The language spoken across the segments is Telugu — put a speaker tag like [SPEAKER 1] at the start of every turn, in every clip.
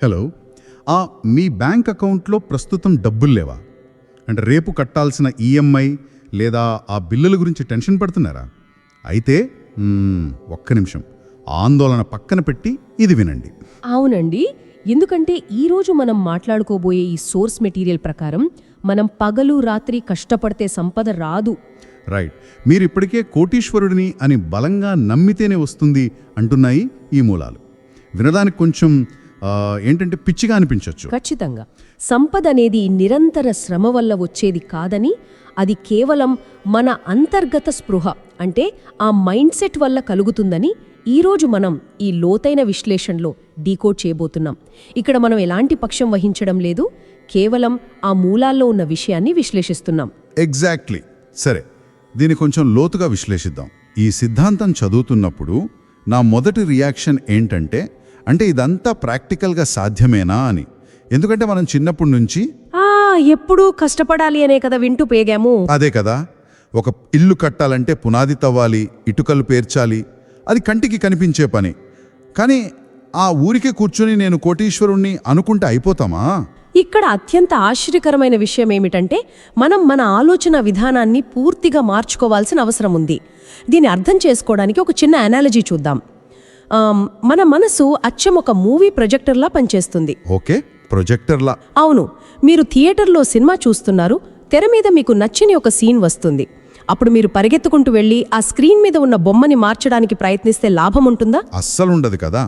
[SPEAKER 1] హలో. మీ బ్యాంక్ అకౌంట్లో ప్రస్తుతం డబ్బులు లేవా? అంటే రేపు కట్టాల్సిన ఈఎంఐ లేదా ఆ బిల్లుల గురించి టెన్షన్ పడుతున్నారా? అయితే ఒక్క నిమిషం ఆందోళన పక్కన పెట్టి ఇది వినండి.
[SPEAKER 2] అవునండి, ఎందుకంటే ఈరోజు మనం మాట్లాడుకోబోయే ఈ సోర్స్ మెటీరియల్ ప్రకారం మనం పగలు రాత్రి కష్టపడితే సంపద రాదు.
[SPEAKER 1] రైట్. మీరు ఇప్పటికే కోటీశ్వరుడిని అని బలంగా నమ్మితేనే వస్తుంది అంటున్నాయి ఈ మూలాలు. వినడానికి కొంచెం ఏంటంటే పిచ్చిగా అనిపించవచ్చు.
[SPEAKER 2] ఖచ్చితంగా సంపద అనేది నిరంతర శ్రమ వల్ల వచ్చేది కాదని, అది కేవలం మన అంతర్గత స్పృహ అంటే ఆ మైండ్ సెట్ వల్ల కలుగుతుందని ఈరోజు మనం ఈ లోతైన విశ్లేషణలో డీకోడ్ చేయబోతున్నాం. ఇక్కడ మనం ఎలాంటి పక్షం వహించడం లేదు, కేవలం ఆ మూలాల్లో ఉన్న విషయాన్ని విశ్లేషిస్తున్నాం.
[SPEAKER 1] ఎగ్జాక్ట్లీ. సరే, దీన్ని కొంచెం లోతుగా విశ్లేషిద్దాం. ఈ సిద్ధాంతం చదువుతున్నప్పుడు నా మొదటి రియాక్షన్ ఏంటంటే, ఇదంతా ప్రాక్టికల్గా సాధ్యమేనా అని. ఎందుకంటే మనం చిన్నప్పటి నుంచి
[SPEAKER 2] ఎప్పుడూ కష్టపడాలి అనే కదా వింటూ పేగాము.
[SPEAKER 1] అదే కదా, ఒక ఇల్లు కట్టాలంటే పునాది తవ్వాలి, ఇటుకలు పేర్చాలి, అది కంటికి కనిపించే పని. కానీ ఆ ఊరికే కూర్చుని నేను కోటీశ్వరుణ్ణి అనుకుంటే అయిపోతామా?
[SPEAKER 2] ఇక్కడ అత్యంత ఆశ్చర్యకరమైన విషయం ఏమిటంటే, మనం మన ఆలోచన విధానాన్ని పూర్తిగా మార్చుకోవాల్సిన అవసరం ఉంది. దీన్ని అర్థం చేసుకోవడానికి ఒక చిన్న అనాలజీ చూద్దాం. మన మనసు అచ్చం ఒక మూవీ ప్రొజెక్టర్లా పనిచేస్తుంది.
[SPEAKER 1] ఓకే, ప్రొజెక్టర్లా.
[SPEAKER 2] అవును, మీరు థియేటర్లో సినిమా చూస్తున్నారు, తెర మీద మీకు నచ్చని ఒక సీన్ వస్తుంది. అప్పుడు మీరు పరిగెత్తుకుంటూ వెళ్ళి ఆ స్క్రీన్ మీద ఉన్న బొమ్మని మార్చడానికి ప్రయత్నిస్తే లాభం ఉంటుందా?
[SPEAKER 1] అస్సలుండదు కదా.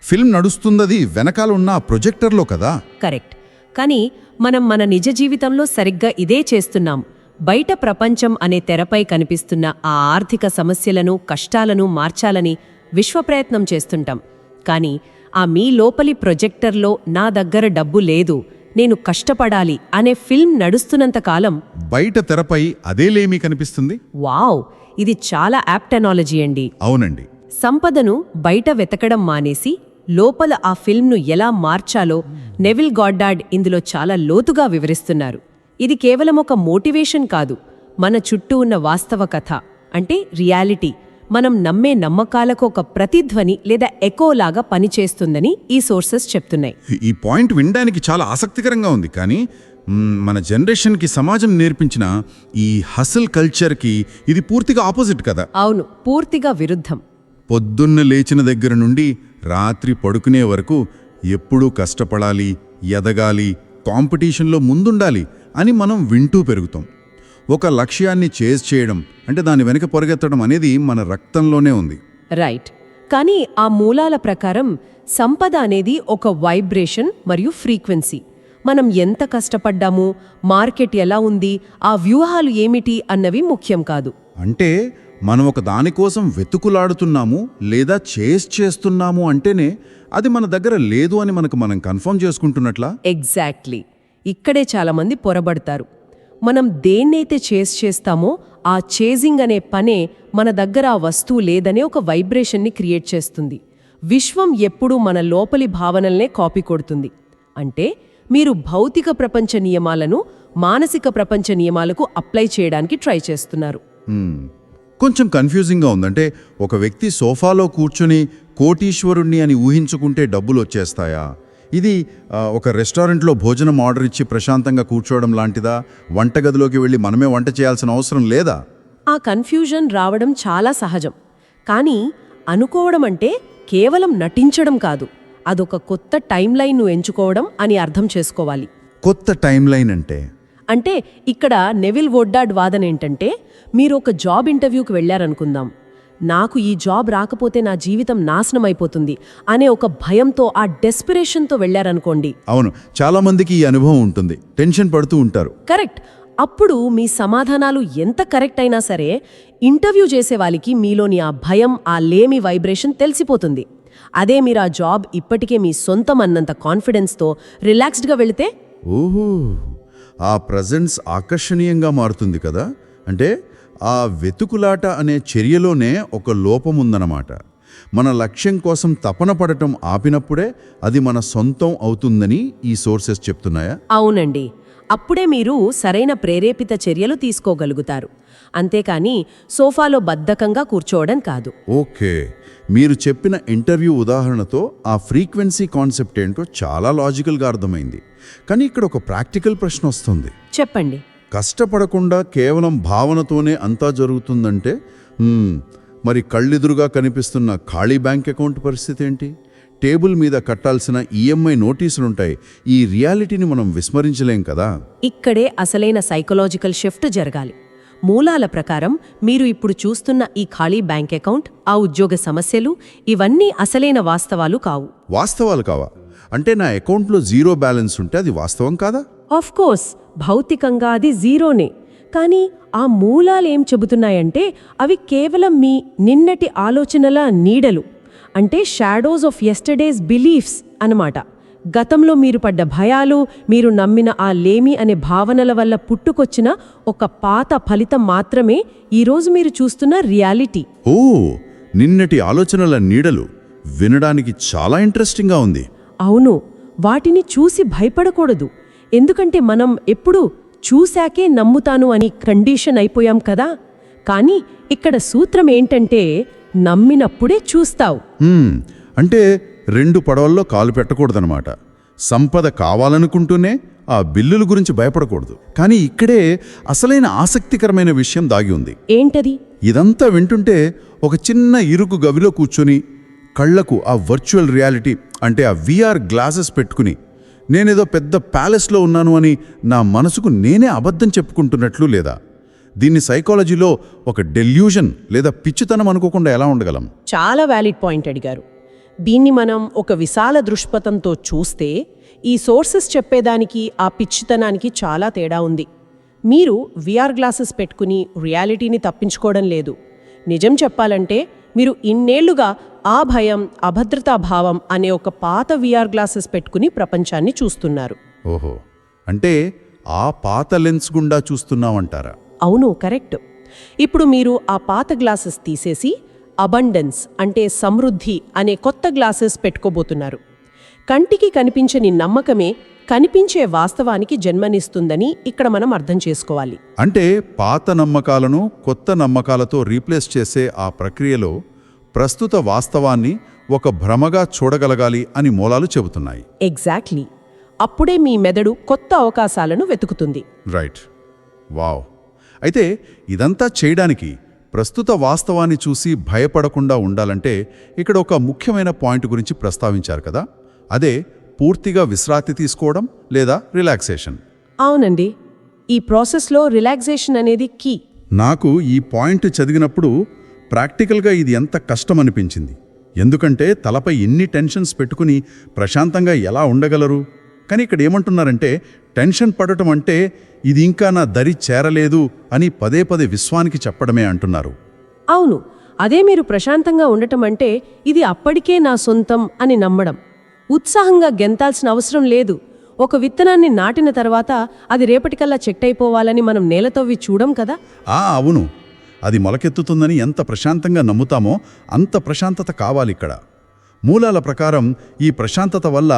[SPEAKER 1] ఫిల్మ్ నడుస్తున్నది వెనకాల ఉన్న ప్రొజెక్టర్లో కదా.
[SPEAKER 2] కరెక్ట్. కానీ మనం మన నిజ జీవితంలో సరిగ్గా ఇదే చేస్తున్నాం. బయట ప్రపంచం అనే తెరపై కనిపిస్తున్న ఆ ఆర్థిక సమస్యలను, కష్టాలను మార్చాలని విశ్వప్రయత్నం చేస్తుంటాం. కానీ ఆ మీ లోపలి ప్రొజెక్టర్లో నా దగ్గర డబ్బు లేదు, నేను కష్టపడాలి అనే ఫిల్మ్ నడుస్తున్నంతకాలం
[SPEAKER 1] బయట తెరపై అదేలేమీ కనిపిస్తుంది.
[SPEAKER 2] వావ్, ఇది చాలా యాప్ట్ అనాలజీ అండి.
[SPEAKER 1] అవునండి.
[SPEAKER 2] సంపదను బయట వెతకడం మానేసి లోపల ఆ ఫిల్మ్ను ఎలా మార్చాలో నెవిల్ గాడ్డార్డ్ ఇందులో చాలా లోతుగా వివరిస్తున్నారు. ఇది కేవలం ఒక మోటివేషన్ కాదు, మన చుట్టూ ఉన్న వాస్తవ కథ అంటే రియాలిటీ, మనం నమ్మే నమ్మకాలకు ఒక ప్రతిధ్వని లేదా ఎకోలాగా పనిచేస్తుందని ఈ సోర్సెస్ చెప్తున్నాయి.
[SPEAKER 1] ఈ పాయింట్ వినడానికి చాలా ఆసక్తికరంగా ఉంది. కానీ మన జనరేషన్కి సమాజం నేర్పించిన ఈ హసల్ కల్చర్కి ఇది పూర్తిగా ఆపోజిట్ కదా.
[SPEAKER 2] అవును, పూర్తిగా విరుద్ధం.
[SPEAKER 1] పొద్దున్న లేచిన దగ్గర నుండి రాత్రి పడుకునే వరకు ఎప్పుడూ కష్టపడాలి, ఎదగాలి, కాంపిటీషన్లో ముందుండాలి అని మనం వింటూ పెరుగుతాం. ఒక లక్ష్యాన్ని చేజ్ చేయడం అంటే దాని వెనక పరిగెత్తడం అనేది మన రక్తంలోనే ఉంది.
[SPEAKER 2] రైట్. కానీ ఆ మూలాల ప్రకారం సంపద అనేది ఒక వైబ్రేషన్ మరియు ఫ్రీక్వెన్సీ. మనం ఎంత కష్టపడ్డాము, మార్కెట్ ఎలా ఉంది, ఆ వ్యూహాలు ఏమిటి అన్నవి ముఖ్యం కాదు.
[SPEAKER 1] అంటే మనం ఒక దానికోసం వెతుకులాడుతున్నాము లేదా చేజ్ చేస్తున్నాము అంటేనే అది మన దగ్గర లేదు అని మనం కన్ఫర్మ్ చేసుకుంటున్నట్లా.
[SPEAKER 2] ఎగ్జాక్ట్లీ. ఇక్కడే చాలామంది పొరబడతారు. మనం దేన్నైతే చేస్తామో ఆ చేజింగ్ అనే పనే మన దగ్గర ఆ వస్తువు లేదనే ఒక వైబ్రేషన్ని క్రియేట్ చేస్తుంది. విశ్వం ఎప్పుడూ మన లోపలి భావనల్నే కాపీ కొడుతుంది. అంటే మీరు భౌతిక ప్రపంచ నియమాలను మానసిక ప్రపంచ నియమాలకు అప్లై చేయడానికి ట్రై చేస్తున్నారు.
[SPEAKER 1] కొంచెం కన్ఫ్యూజింగ్గా ఉందంటే, ఒక వ్యక్తి సోఫాలో కూర్చుని కోటీశ్వరుణ్ణి అని ఊహించుకుంటే డబ్బులు వచ్చేస్తాయా? ఇది ఒక రెస్టారెంట్లో భోజనం ఆర్డర్ ఇచ్చి ప్రశాంతంగా కూర్చోవడం లాంటిదా? వంటగదిలోకి వెళ్ళి మనమే వంట చేయాల్సిన అవసరం లేదా?
[SPEAKER 2] ఆ కన్ఫ్యూజన్ రావడం చాలా సహజం. కానీ అనుకోవడం అంటే కేవలం నటించడం కాదు, అదొక కొత్త టైం లైన్ను ఎంచుకోవడం అని అర్థం చేసుకోవాలి.
[SPEAKER 1] కొత్త టైం లైన్ అంటే
[SPEAKER 2] ఇక్కడ నెవిల్ గాడ్డార్డ్ వాదన ఏంటంటే, మీరు ఒక జాబ్ ఇంటర్వ్యూకి వెళ్ళారనుకుందాం. నాకు ఈ జాబ్ రాకపోతే నా జీవితం నాశనం అయిపోతుంది అనే ఒక భయంతో, ఆ డెస్పిరేషన్తో వెళ్ళారనుకోండి.
[SPEAKER 1] అవును, చాలా మందికి ఈ అనుభవం ఉంటుంది, టెన్షన్ పడుతూ ఉంటారు.
[SPEAKER 2] కరెక్ట్. అప్పుడు మీ సమాధానాలు ఎంత కరెక్ట్ అయినా సరే, ఇంటర్వ్యూ చేసే వాళ్ళకి మీలోని ఆ భయం, ఆ లేమి వైబ్రేషన్ తెలిసిపోతుంది. అదే మీరు ఆ జాబ్ ఇప్పటికే మీ సొంతం అన్నంత కాన్ఫిడెన్స్తో రిలాక్స్డ్గా వెళితే,
[SPEAKER 1] ఓహో, ఆ ప్రజెన్స్ ఆకర్షణీయంగా మారుతుంది కదా. అంటే ఆ వెతుకులాట అనే చర్యలోనే ఒక లోపముందన్నమాట. మన లక్ష్యం కోసం తపన పడటం ఆపినప్పుడే అది మన సొంతం అవుతుందని ఈ సోర్సెస్ చెప్తున్నాయా?
[SPEAKER 2] అవునండి. అప్పుడే మీరు సరైన ప్రేరేపిత చర్యలు తీసుకోగలుగుతారు. అంతేకాని సోఫాలో బద్ధకంగా కూర్చోవడం కాదు.
[SPEAKER 1] ఓకే, మీరు చెప్పిన ఇంటర్వ్యూ ఉదాహరణతో ఆ ఫ్రీక్వెన్సీ కాన్సెప్ట్ ఏంటో చాలా లాజికల్గా అర్థమైంది. కానీ ఇక్కడ ఒక ప్రాక్టికల్ ప్రశ్న వస్తుంది.
[SPEAKER 2] చెప్పండి.
[SPEAKER 1] కష్టపడకుండా కేవలం భావనతోనే అంతా జరుగుతుందంటే మరి కళ్ళెదురుగా కనిపిస్తున్న ఖాళీ బ్యాంక్ అకౌంట్ పరిస్థితి ఏంటి? టేబుల్ మీద కట్టాల్సిన ఈఎంఐ నోటీసులుంటాయి. ఈ రియాలిటీని మనం విస్మరించలేం కదా.
[SPEAKER 2] ఇక్కడే అసలైన సైకలాజికల్ షిఫ్ట్ జరగాలి. మూలాల ప్రకారం మీరు ఇప్పుడు చూస్తున్న ఈ ఖాళీ బ్యాంక్ అకౌంట్, ఆ ఉద్యోగ సమస్యలు, ఇవన్నీ అసలైన వాస్తవాలు కావు.
[SPEAKER 1] వాస్తవాలు కావా? అంటే నా అకౌంట్లో జీరో బ్యాలెన్స్ ఉంటే అది వాస్తవం కాదా?
[SPEAKER 2] ఆఫ్కోర్స్ భౌతికంగా అది జీరోనే. కానీ ఆ మూలాలేం చెబుతున్నాయంటే అవి కేవలం మీ నిన్నటి ఆలోచనల నీడలు, అంటే షాడోస్ ఆఫ్ యెస్టర్డేస్ బిలీఫ్స్ అన్నమాట. గతంలో మీరు పడ్డ భయాలు, మీరు నమ్మిన ఆ లేమి అనే భావనల వల్ల పుట్టుకొచ్చిన ఒక పాత ఫలితం మాత్రమే ఈరోజు మీరు చూస్తున్న రియాలిటీ.
[SPEAKER 1] ఓ, నిన్నటి ఆలోచనల నీడలు వినడానికి చాలా ఇంట్రెస్టింగ్గా ఉంది.
[SPEAKER 2] అవును, వాటిని చూసి భయపడకూడదు. ఎందుకంటే మనం ఎప్పుడూ చూశాకే నమ్ముతాను అని కండిషన్ అయిపోయాం కదా. కానీ ఇక్కడ సూత్రం ఏంటంటే నమ్మినప్పుడే చూస్తావు.
[SPEAKER 1] అంటే రెండు పడవల్లో కాలు పెట్టకూడదనమాట. సంపద కావాలనుకుంటూనే ఆ బిల్లుల గురించి భయపడకూడదు. కానీ ఇక్కడే అసలైన ఆసక్తికరమైన విషయం దాగి ఉంది.
[SPEAKER 2] ఏంటది?
[SPEAKER 1] ఇదంతా వింటుంటే ఒక చిన్న ఇరుకు గవిలో కూర్చొని కళ్లకు ఆ వర్చువల్ రియాలిటీ అంటే ఆ VR గ్లాసెస్ పెట్టుకుని నేనేదో పెద్ద ప్యాలెస్లో ఉన్నాను అని నా మనసుకు నేనే అబద్ధం చెప్పుకుంటున్నట్లు లేదా? దీన్ని సైకాలజీలో ఒక డెల్యూజన్ లేదా పిచ్చితనం అనుకోకుండా ఎలా ఉండగలం?
[SPEAKER 2] చాలా వ్యాలిడ్ పాయింట్ అడిగారు. దీన్ని మనం ఒక విశాల దృష్పథంతో చూస్తే ఈ సోర్సెస్ చెప్పేదానికి ఆ పిచ్చితనానికి చాలా తేడా ఉంది. మీరు VR గ్లాసెస్ పెట్టుకుని రియాలిటీని తప్పించుకోవడం లేదు. నిజం చెప్పాలంటే మీరు ఇన్నేళ్లుగా ఆ భయం, అభద్రతా భావం అనే ఒక పాత VR గ్లాసెస్ పెట్టుకుని ప్రపంచాన్ని చూస్తున్నారు.
[SPEAKER 1] ఓహో, అంటే ఆ పాత లెన్స్ గుండా చూస్తున్నామంటారా?
[SPEAKER 2] అవును, కరెక్ట్. ఇప్పుడు మీరు ఆ పాత గ్లాసెస్ తీసేసి అబండెన్స్ అంటే సమృద్ధి అనే కొత్త గ్లాసెస్ పెట్టుకోబోతున్నారు. కంటికి కనిపించని నమ్మకమే కనిపించే వాస్తవానికి జన్మనిస్తుందని ఇక్కడ మనం అర్థం చేసుకోవాలి.
[SPEAKER 1] అంటే పాత నమ్మకాలను కొత్త నమ్మకాలతో రీప్లేస్ చేసే ఆ ప్రక్రియలో ప్రస్తుత వాస్తవాన్ని ఒక భ్రమగా చూడగలగాలి అని మూలాలు చెబుతున్నాయి.
[SPEAKER 2] ఎగ్జాక్ట్లీ. అప్పుడే మీ మెదడు కొత్త అవకాశాలను వెతుకుతుంది.
[SPEAKER 1] రైట్. వావ్. అయితే ఇదంతా చేయడానికి ప్రస్తుత వాస్తవాన్ని చూసి భయపడకుండా ఉండాలంటే ఇక్కడ ఒక ముఖ్యమైన పాయింట్ గురించి ప్రస్తావించారు కదా. అదే పూర్తిగా విశ్రాంతి తీసుకోవడం లేదా రిలాక్సేషన్.
[SPEAKER 2] అవునండి, ఈ ప్రాసెస్లో రిలాక్సేషన్ అనేది కీ.
[SPEAKER 1] నాకు ఈ పాయింట్ చదివినప్పుడు ప్రాక్టికల్గా ఇది ఎంత కష్టం అనిపించింది. ఎందుకంటే తలపై ఎన్ని టెన్షన్స్ పెట్టుకుని ప్రశాంతంగా ఎలా ఉండగలరు? కానీ ఇక్కడ ఏమంటున్నారంటే టెన్షన్ పడటం అంటే ఇది ఇంకా నా దరి చేరలేదు అని పదే పదే విశ్వానికి చెప్పడమే అంటున్నారు.
[SPEAKER 2] అవును, అదే మీరు ప్రశాంతంగా ఉండటం అంటే ఇది అప్పటికే నా సొంతం అని నమ్మడం. ఉత్సాహంగా గెంతాల్సిన అవసరం లేదు. ఒక విత్తనాన్ని నాటిన తర్వాత అది రేపటికల్లా చెట్టయిపోవాలని మనం నేలతవ్వి చూడం కదా.
[SPEAKER 1] అవును, అది మొలకెత్తుతుందని ఎంత ప్రశాంతంగా నమ్ముతామో అంత ప్రశాంతత కావాలిక్కడ. మూలాల ప్రకారం ఈ ప్రశాంతత వల్ల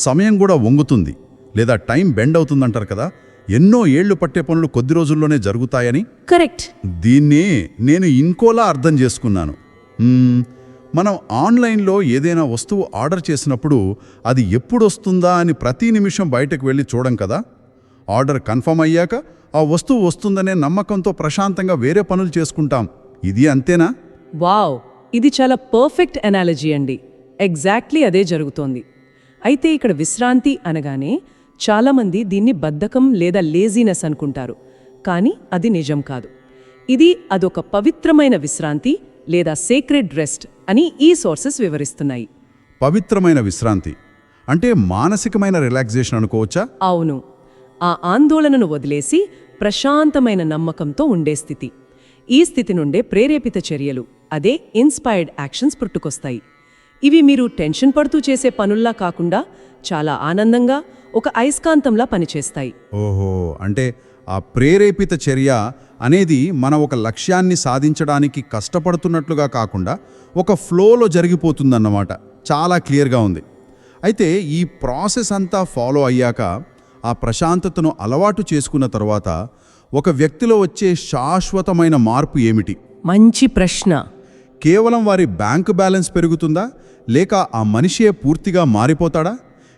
[SPEAKER 1] సమయం కూడా వంగుతుంది లేదా టైం బెండ్ అవుతుందంటారు కదా. ఎన్నో ఏళ్లు పట్టే పనులు కొద్ది రోజుల్లోనే జరుగుతాయని.
[SPEAKER 2] కరెక్ట్.
[SPEAKER 1] దీన్ని నేను ఇంకోలా అర్థం చేసుకున్నాను. మనం ఆన్లైన్లో ఏదైనా వస్తువు ఆర్డర్ చేసినప్పుడు అది ఎప్పుడు వస్తుందా అని ప్రతి నిమిషం బయటకు వెళ్ళి చూడం కదా. ఆర్డర్ కన్ఫర్మ్ అయ్యాక ఆ వస్తువు వస్తుందనే నమ్మకంతో ప్రశాంతంగా వేరే పనులు చేసుకుంటాం. ఇది అంతేనా?
[SPEAKER 3] వావ్, ఇది చాలా పర్ఫెక్ట్ ఎనాలజీ అండి. ఎగ్జాక్ట్లీ అదే జరుగుతోంది. అయితే ఇక్కడ విశ్రాంతి అనగానే చాలామంది దీన్ని బద్ధకం లేదా లేజీనెస్ అనుకుంటారు. కానీ అది నిజం కాదు. అదొక పవిత్రమైన విశ్రాంతి లేదా సేక్రెడ్ రెస్ట్ అని ఈ సోర్సెస్ వివరిస్తున్నాయి.
[SPEAKER 1] పవిత్రమైన విశ్రాంతి అంటే మానసికమైన రిలాక్సేషన్ అనుకోవచ్చా?
[SPEAKER 3] అవును, ఆ ఆందోళనను వదిలేసి ప్రశాంతమైన నమ్మకంతో ఉండే స్థితి. ఈ స్థితి నుండే ప్రేరేపిత చర్యలు, అదే ఇన్స్పైర్డ్ యాక్షన్స్ పుట్టుకొస్తాయి. ఇవి మీరు టెన్షన్ పడుతూ చేసే పనుల్లా కాకుండా చాలా ఆనందంగా ఒక అయస్కాంతంలా పనిచేస్తాయి.
[SPEAKER 1] ఓహో, అంటే ఆ ప్రేరేపిత చర్య అనేది మన ఒక లక్ష్యాన్ని సాధించడానికి కష్టపడుతున్నట్లుగా కాకుండా ఒక ఫ్లోలో జరిగిపోతుందన్నమాట. చాలా క్లియర్గా ఉంది. అయితే ఈ ప్రాసెస్ అంతా ఫాలో అయ్యాక ఆ ప్రశాంతతను అలవాటు చేసుకున్న తర్వాత ఒక వ్యక్తిలో వచ్చే శాశ్వతమైన మార్పు ఏమిటి?
[SPEAKER 2] మంచి ప్రశ్న.
[SPEAKER 1] కేవలం వారి బ్యాంకు బ్యాలెన్స్ పెరుగుతుందా లేక ఆ మనిషే పూర్తిగా మారిపోతాడా?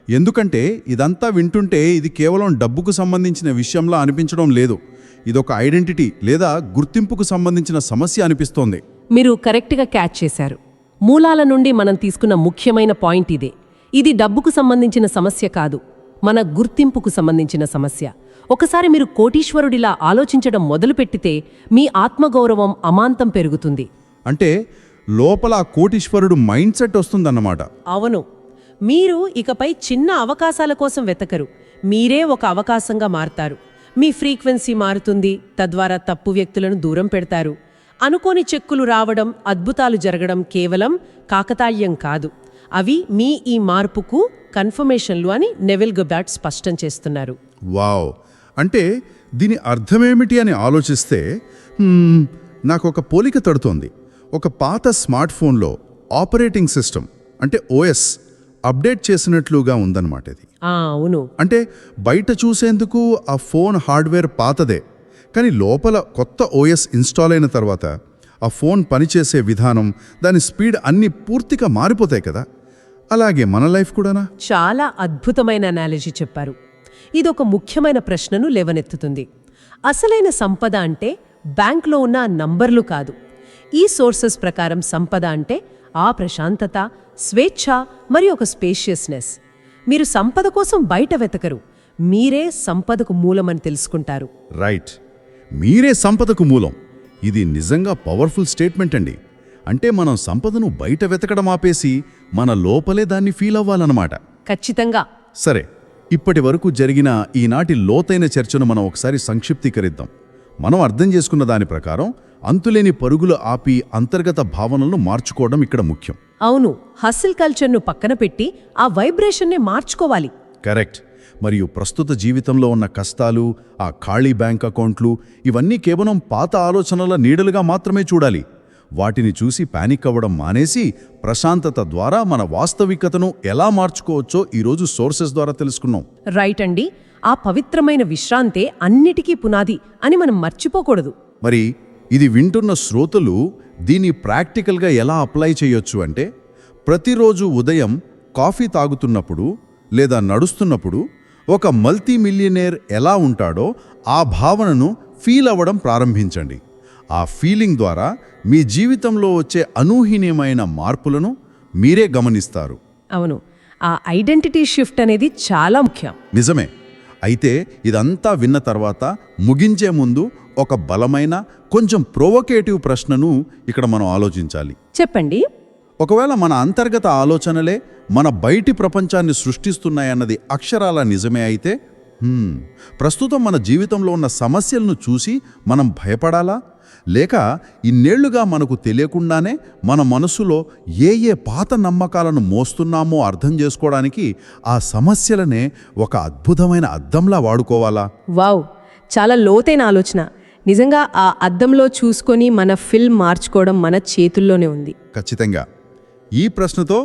[SPEAKER 1] ఎందుకంటే ఇదంతా వింటుంటే ఇది కేవలం డబ్బుకు సంబంధించిన విషయంలా అనిపించడం లేదు. ఇదొక ఐడెంటిటీ లేదా గుర్తింపుకు సంబంధించిన సమస్య అనిపిస్తోంది.
[SPEAKER 2] మీరు కరెక్ట్గా క్యాచ్ చేశారు. మూలాల నుండి మనం తీసుకున్న ముఖ్యమైన పాయింట్ ఇదే. ఇది డబ్బుకు సంబంధించిన సమస్య కాదు, మన గుర్తింపుకు సంబంధించిన సమస్య. ఒకసారి మీరు కోటీశ్వరుడిలా ఆలోచించడం మొదలుపెట్టితే మీ ఆత్మగౌరవం అమాంతం పెరుగుతుంది.
[SPEAKER 1] అంటే లోపల ఆ కోటీశ్వరుడు మైండ్ సెట్ వస్తుందన్నమాట.
[SPEAKER 2] అవును. మీరు ఇకపై చిన్న అవకాశాల కోసం వెతకరు, మీరే ఒక అవకాశంగా మారతారు. మీ ఫ్రీక్వెన్సీ మారుతుంది, తద్వారా తప్పు వ్యక్తులను దూరం పెడతారు. అనుకోని చెక్కులు రావడం, అద్భుతాలు జరగడం కేవలం కాకతాళ్యం కాదు, అవి మీ ఈ మార్పుకు కన్ఫర్మేషన్లు అని నెవిల్ గొబార్ట్ స్పష్టం చేస్తున్నారు.
[SPEAKER 1] వావ్! అంటే దీని అర్థమేమిటి అని ఆలోచిస్తే నాకొక పోలిక తడుతోంది. ఒక పాత స్మార్ట్ ఫోన్లో ఆపరేటింగ్ సిస్టమ్ అంటే ఓఎస్ అప్డేట్ చేసినట్లుగా ఉందన్నమాట ఇది.
[SPEAKER 2] అవును.
[SPEAKER 1] అంటే బయట చూసేందుకు ఆ ఫోన్ హార్డ్వేర్ పాతదే, కానీ లోపల కొత్త ఓఎస్ ఇన్స్టాల్ అయిన తర్వాత ఆ ఫోన్ పనిచేసే విధానం, దాని స్పీడ్ అన్నీ పూర్తిగా మారిపోతాయి కదా. అలాగే మన లైఫ్ కూడానా?
[SPEAKER 2] చాలా అద్భుతమైన అనాలజీ చెప్పారు. ఇదొక ముఖ్యమైన ప్రశ్నను లేవనెత్తుతుంది. అసలైన సంపద అంటే బ్యాంక్లో ఉన్న నంబర్లు కాదు. ఈ సోర్సెస్ ప్రకారం సంపద అంటే ఆ ప్రశాంతత, స్వేచ్ఛ మరియు ఒక స్పేషియస్నెస్. మీరు సంపద కోసం బయట వెతకరు, మీరే సంపదకు మూలమని తెలుసుకుంటారు.
[SPEAKER 1] రైట్, మీరే సంపదకు మూలం. ఇది నిజంగా పవర్ఫుల్ స్టేట్మెంట్ అండి. అంటే మనం సంపదను బయట వెతకడం ఆపేసి మన లోపలే దాన్ని ఫీల్ అవ్వాలన్నమాట.
[SPEAKER 2] ఖచ్చితంగా.
[SPEAKER 1] సరే, ఇప్పటి వరకు జరిగిన ఈనాటి లోతైన చర్చను మనం ఒకసారి సంక్షిప్తీకరిద్దాం. మనం అర్థం చేసుకున్న దాని ప్రకారం అంతులేని పరుగులు ఆపి అంతర్గత భావనలను మార్చుకోవడం ఇక్కడ ముఖ్యం.
[SPEAKER 2] అవును, హస్సిల్ కల్చర్ను పక్కన పెట్టి ఆ వైబ్రేషన్నే మార్చుకోవాలి.
[SPEAKER 1] కరెక్ట్. మరియు ప్రస్తుత జీవితంలో ఉన్న కష్టాలు, ఆ ఖాళీ బ్యాంక్ అకౌంట్లు, ఇవన్నీ కేవలం పాత ఆలోచనల నీడలుగా మాత్రమే చూడాలి. వాటిని చూసి పానిక్ అవ్వడం మానేసి ప్రశాంతత ద్వారా మన వాస్తవికతను ఎలా మార్చుకోవచ్చో ఈరోజు సోర్సెస్ ద్వారా తెలుసుకున్నాం.
[SPEAKER 2] రైట్ అండి. ఆ పవిత్రమైన విశ్రాంతే అన్నిటికీ పునాది అని మనం మర్చిపోకూడదు.
[SPEAKER 1] మరి ఇది వింటున్న శ్రోతలు దీన్ని ప్రాక్టికల్గా ఎలా అప్లై చేయొచ్చు అంటే, ప్రతిరోజు ఉదయం కాఫీ తాగుతున్నప్పుడు లేదా నడుస్తున్నప్పుడు ఒక మల్టీ మిలియనేర్ ఎలా ఉంటాడో ఆ భావనను ఫీల్ అవ్వడం ప్రారంభించండి. ఆ ఫీలింగ్ ద్వారా మీ జీవితంలో వచ్చే అనూహ్యమైన మార్పులను మీరే గమనిస్తారు.
[SPEAKER 2] అవును, ఆ ఐడెంటిటీ షిఫ్ట్ అనేది చాలా ముఖ్యం.
[SPEAKER 1] నిజమే. అయితే ఇదంతా విన్న తర్వాత ముగించే ముందు ఒక బలమైన, కొంచెం ప్రొవోకేటివ్ ప్రశ్నను ఇక్కడ మనం ఆలోచించాలి.
[SPEAKER 2] చెప్పండి.
[SPEAKER 1] ఒకవేళ మన అంతర్గత ఆలోచనలే మన బయటి ప్రపంచాన్ని సృష్టిస్తున్నాయన్నది అక్షరాల నిజమే అయితే, ప్రస్తుతం మన జీవితంలో ఉన్న సమస్యలను చూసి మనం భయపడాలా? లేక ఇన్నేళ్లుగా మనకు తెలియకుండానే మన మనసులో ఏ పాత నమ్మకాలను మోస్తున్నామో అర్థం చేసుకోవడానికి ఆ సమస్యలనే ఒక అద్భుతమైన అద్దంలా వాడుకోవాలా?
[SPEAKER 2] వావ్, చాలా లోతైన ఆలోచన. నిజంగా ఆ అద్దంలో చూసుకొని మన ఫిల్మ్ మార్చుకోవడం మన చేతుల్లోనే ఉంది.
[SPEAKER 1] ఖచ్చితంగా. ఈ ప్రశ్నతో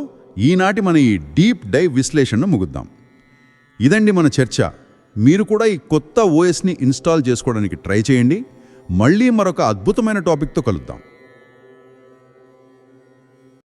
[SPEAKER 1] ఈనాటి మన ఈ డీప్ డైవ్ విశ్లేషణను ముగిద్దాం. ఇదండి మన చర్చ. మీరు కూడా ఈ కొత్త ఓఎస్ని ఇన్స్టాల్ చేసుకోవడానికి ట్రై చేయండి. మళ్ళీ మరొక అద్భుతమైన టాపిక్తో కలుద్దాం.